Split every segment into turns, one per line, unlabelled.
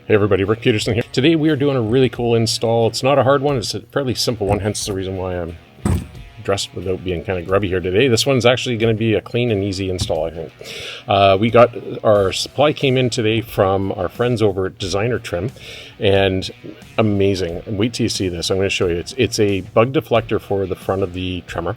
Hey everybody, Rick Peterson here. Today we are doing a really cool install. It's not a hard one, it's a fairly simple one, hence the reason why I'm dressed without being kind of grubby here today. This one's actually going to be a clean and easy install, I think. We got our supply came in today from our friends over at DesignerTrim, and amazing. Wait till you see this. I'm going to show you. It's a bug deflector for the front of the Tremor,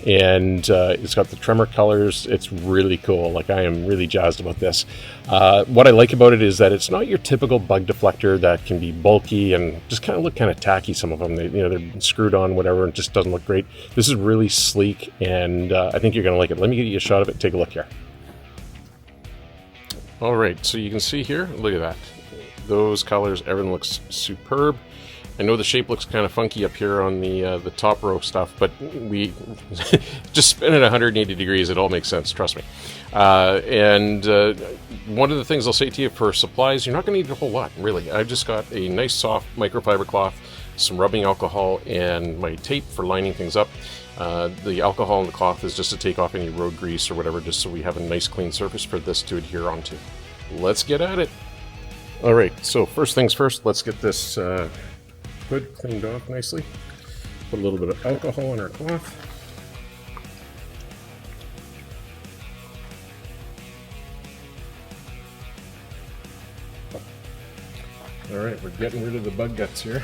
and it's got the Tremor colors. It's really cool. Like, I am really jazzed about this. What I like about it is that it's not your typical bug deflector that can be bulky and just kind of look kind of tacky. Some of them, they're screwed on, whatever, and just doesn't look great. This is really sleek, and I think you're going to like it. Let me get you a shot of it. Take a look here. All right, so you can see here, look at that. Those colors, everything looks superb. I know the shape looks kind of funky up here on the top row stuff, but we just spin it 180 degrees. It all makes sense, trust me. And one of the things I'll say to you for supplies, you're not going to need a whole lot, really. I've just got a nice soft microfiber cloth, some rubbing alcohol, and my tape for lining things up. The alcohol in the cloth is just to take off any road grease or whatever, just so we have a nice clean surface for this to adhere onto. Let's get at it. All right, so first things first, let's get this hood cleaned off nicely. Put a little bit of alcohol in our cloth. All right, we're getting rid of the bug guts here.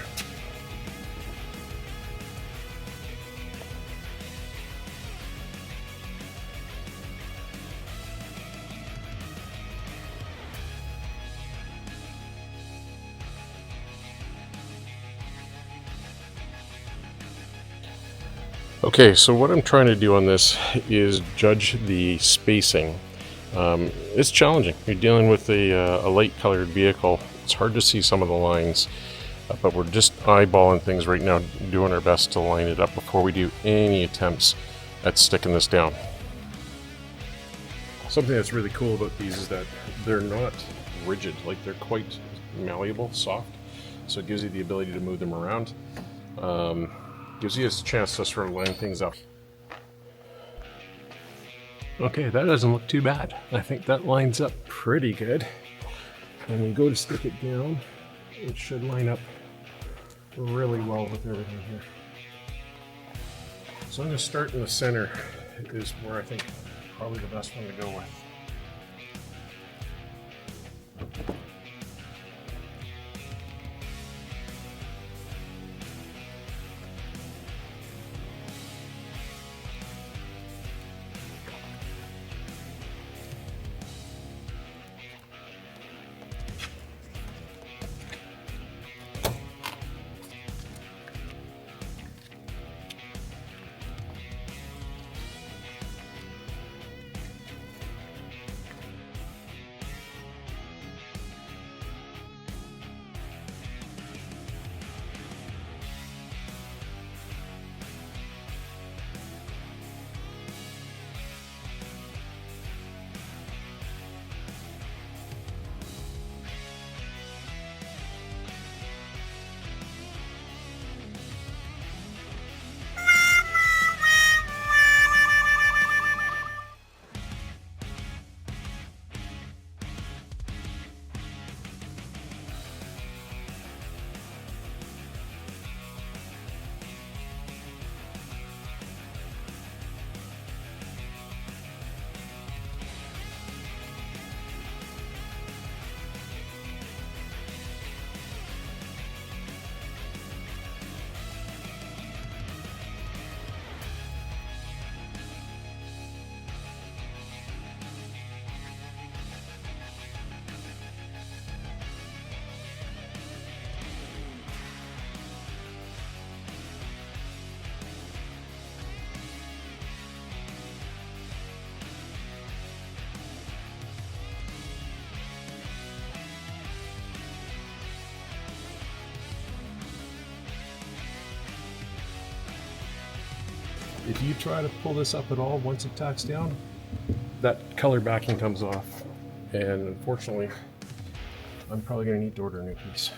Okay, so what I'm trying to do on this is judge the spacing. It's challenging. You're dealing with a light colored vehicle. It's hard to see some of the lines, but we're just eyeballing things right now, doing our best to line it up before we do any attempts at sticking this down. Something that's really cool about these is that they're not rigid, like they're quite malleable, soft, so it gives you the ability to move them around. Gives you a chance to sort of line things up. Okay, that doesn't look too bad. I think that lines up pretty good. When we go to stick it down, it should line up really well with everything here. So I'm going to start in the center, is where I think probably the best one to go with. If you try to pull this up at all once it tacks down, that color backing comes off, and unfortunately I'm probably going to need to order a new piece.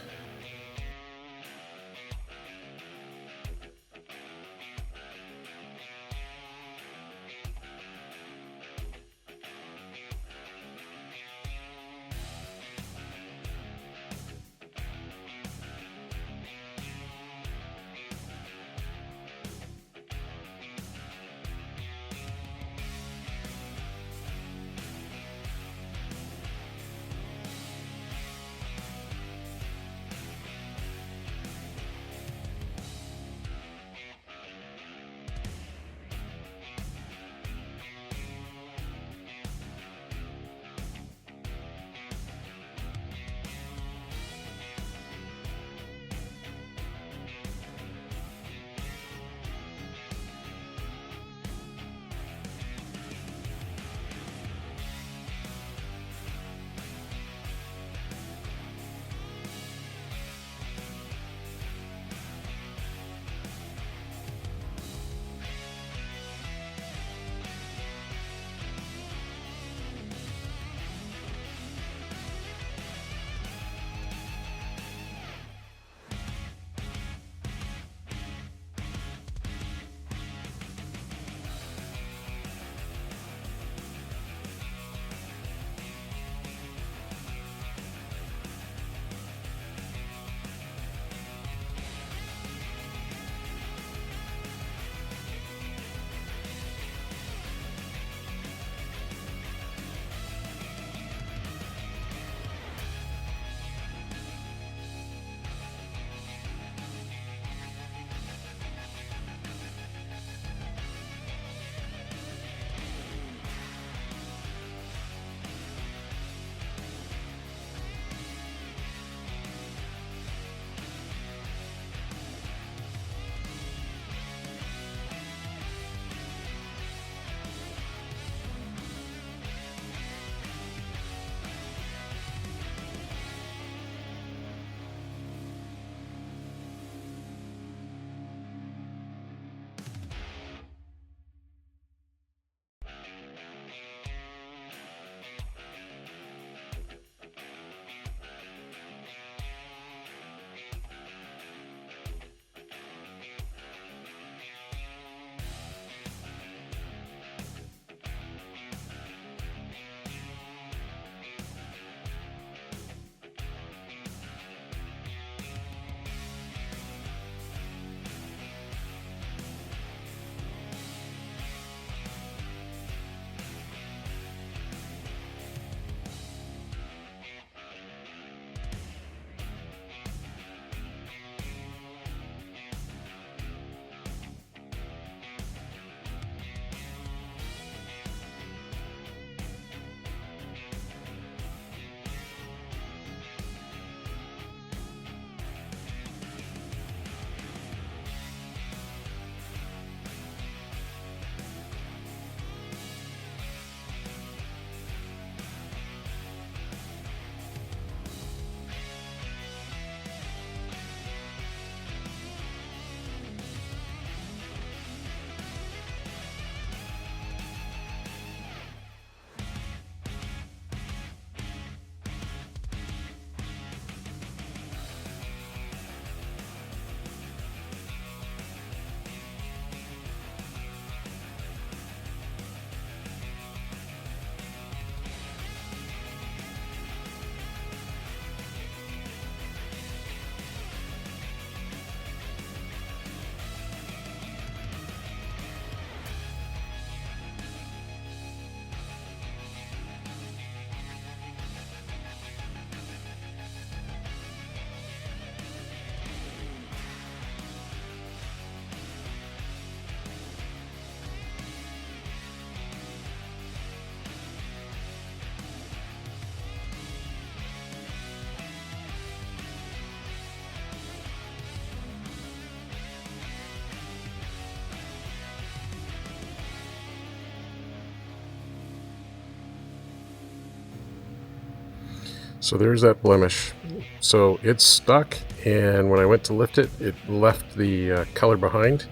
So there's that blemish. So it's stuck, and when I went to lift it, it left the color behind.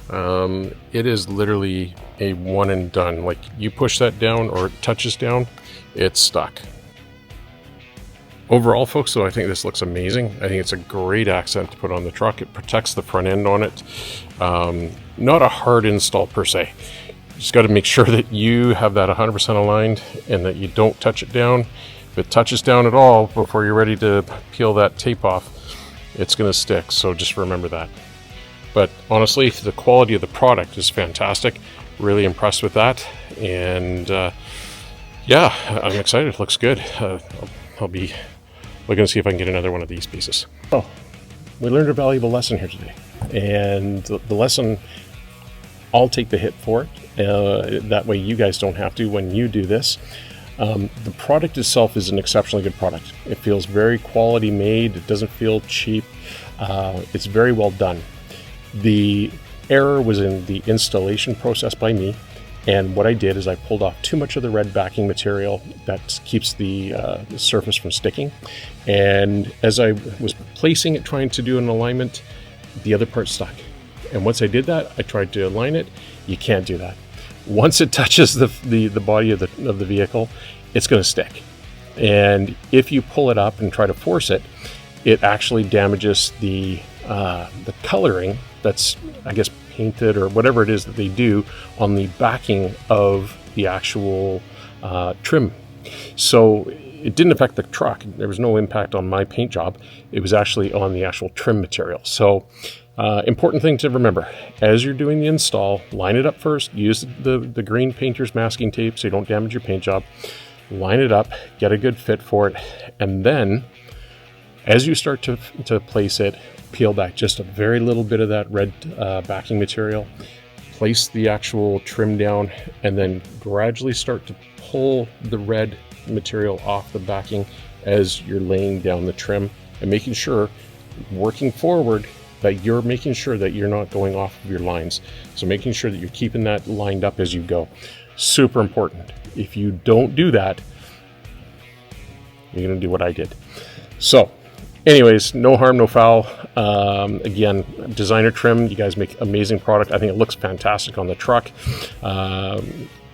It is literally a one and done. Like, you push that down or it touches down, it's stuck. Overall, folks, though, I think this looks amazing. I think it's a great accent to put on the truck. It protects the front end on it. Not a hard install per se. You just got to make sure that you have that 100% aligned and that you don't touch it down. If it touches down at all before you're ready to peel that tape off, it's going to stick. So just remember that. But honestly, the quality of the product is fantastic. Really impressed with that. And yeah, I'm excited. It looks good. I'll be looking to see if I can get another one of these pieces. Oh, we learned a valuable lesson here today. And the lesson, I'll take the hit for it. That way you guys don't have to when you do this. The product itself is an exceptionally good product. It feels very quality made. It doesn't feel cheap. It's very well done. The error was in the installation process by me. And what I did is I pulled off too much of the red backing material that keeps the surface from sticking. And as I was placing it, trying to do an alignment, the other part stuck. And once I did that, I tried to align it. You can't do that. Once it touches the body of the vehicle, it's going to stick. And if you pull it up and try to force it, it actually damages the coloring that's, I guess, painted or whatever it is that they do on the backing of the actual trim. So it didn't affect the truck. There was no impact on my paint job. It was actually on the actual trim material. So important thing to remember, as you're doing the install, line it up first, use the green painter's masking tape so you don't damage your paint job. Line it up, get a good fit for it, and then as you start to place it, peel back just a very little bit of that red backing material, place the actual trim down, and then gradually start to pull the red material off the backing as you're laying down the trim, and making sure, working forward, that you're making sure that you're not going off of your lines. So making sure that you're keeping that lined up as you go. Super important. If you don't do that, you're gonna do what I did. So anyways, no harm, no foul. Again, DesignerTrim, you guys make amazing product. I think it looks fantastic on the truck.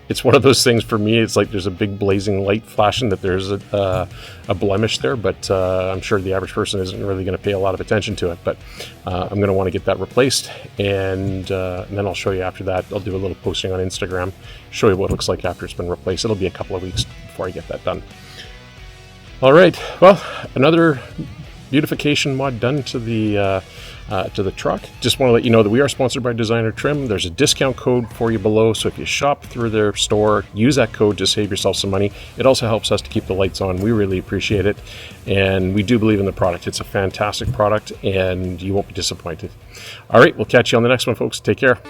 It's one of those things for me, it's like there's a big blazing light flashing that there's a blemish there, but I'm sure the average person isn't really going to pay a lot of attention to it. But I'm going to want to get that replaced, and then I'll show you after that. I'll do a little posting on Instagram, show you what it looks like after it's been replaced. It'll be a couple of weeks before I get that done. All right, well, another beautification mod done to the truck. Just want to let you know that we are sponsored by DesignerTrim. There's a discount code for you below, so if you shop through their store, use that code to save yourself some money. It also helps us to keep the lights on. We really appreciate it, and we do believe in the product. It's a fantastic product, and you won't be disappointed. All right, we'll catch you on the next one, folks. Take care.